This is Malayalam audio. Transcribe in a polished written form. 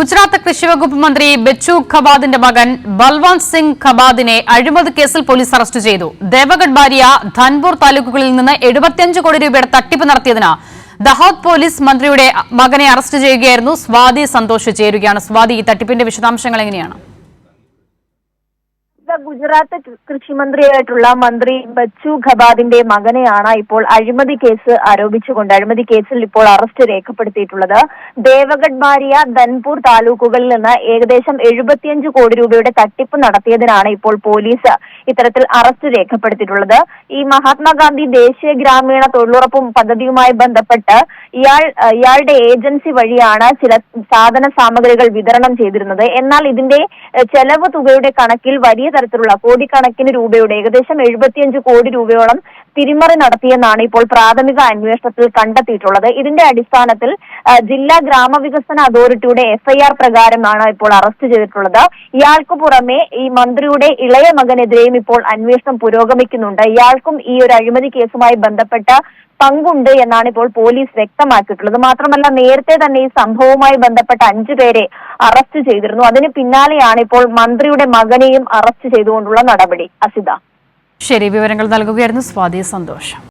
ഗുജറാത്ത് കൃഷി വകുപ്പ് മന്ത്രി ബച്ചു ഖബാദിന്റെ മകൻ ബൽവന്ത് സിംഗ് ഖബാദിനെ അഴിമതി കേസിൽ പോലീസ് അറസ്റ്റ് ചെയ്തു. ദേവഗഡ് ബാരിയ, ധൻപൂർ താലൂക്കുകളിൽ നിന്ന് 75 കോടി രൂപയുടെ തട്ടിപ്പ് നടത്തിയതിന് ദഹോദ് പോലീസ് മന്ത്രിയുടെ മകനെ അറസ്റ്റ് ചെയ്യുകയായിരുന്നു. സ്വാതി സന്തോഷ് ചേരുകയാണ്. സ്വാതി, ഈ തട്ടിപ്പിന്റെ വിശദാംശങ്ങൾ എങ്ങനെയാണ്? ഗുജറാത്ത് കൃഷിമന്ത്രിയായിട്ടുള്ള മന്ത്രി ബച്ചു ഖബാദിന്റെ മകനെയാണ് ഇപ്പോൾ അഴിമതി കേസ് ആരോപിച്ചുകൊണ്ട് അഴിമതി കേസിൽ ഇപ്പോൾ അറസ്റ്റ് രേഖപ്പെടുത്തിയിട്ടുള്ളത്. ദേവഗഡ് ബാരിയ, ധൻപൂർ താലൂക്കുകളിൽ നിന്ന് ഏകദേശം 75 കോടി രൂപയുടെ തട്ടിപ്പ് നടത്തിയതിനാണ് ഇപ്പോൾ പോലീസ് ഇത്തരത്തിൽ അറസ്റ്റ് രേഖപ്പെടുത്തിയിട്ടുള്ളത്. ഈ മഹാത്മാഗാന്ധി ദേശീയ ഗ്രാമീണ തൊഴിലുറപ്പ് പദ്ധതിയുമായി ബന്ധപ്പെട്ട് ഇയാളുടെ ഏജൻസി വഴിയാണ് ചില സാധന സാമഗ്രികൾ വിതരണം ചെയ്തിരുന്നത്. എന്നാൽ ഇതിന്റെ ചെലവ് തുകയുടെ കണക്കിൽ വലിയ തരത്തിലുള്ള കോടിക്കണക്കിന് രൂപയുടെ ഏകദേശം 75 കോടി രൂപയോളം തിരിമറി നടത്തിയെന്നാണ് ഇപ്പോൾ പ്രാഥമിക അന്വേഷണത്തിൽ കണ്ടെത്തിയിട്ടുള്ളത്. ഇതിന്റെ അടിസ്ഥാനത്തിൽ ജില്ലാ ഗ്രാമവികസന അതോറിറ്റിയുടെ FIR പ്രകാരമാണ് ഇപ്പോൾ അറസ്റ്റ് ചെയ്തിട്ടുള്ളത്. ഇയാൾക്ക് പുറമെ ഈ മന്ത്രിയുടെ ഇളയ മകനെതിരെയും ഇപ്പോൾ അന്വേഷണം പുരോഗമിക്കുന്നുണ്ട്. ഇയാൾക്കും ഈ ഒരു അഴിമതി കേസുമായി ബന്ധപ്പെട്ട പങ്കുണ്ട് എന്നാണ് ഇപ്പോൾ പോലീസ് വ്യക്തമാക്കിയിട്ടുള്ളത്. മാത്രമല്ല, നേരത്തെ തന്നെ ഈ സംഭവവുമായി ബന്ധപ്പെട്ട 5 പേരെ അറസ്റ്റ് ചെയ്തിരുന്നു. അതിന് പിന്നാലെയാണ് ഇപ്പോൾ മന്ത്രിയുടെ മകനെയും അറസ്റ്റ് ചെയ്തുകൊണ്ടുള്ള നടപടി. അസിത, ശരി, വിവരങ്ങൾ നൽകുകയായിരുന്നു സ്വാതി സന്തോഷം.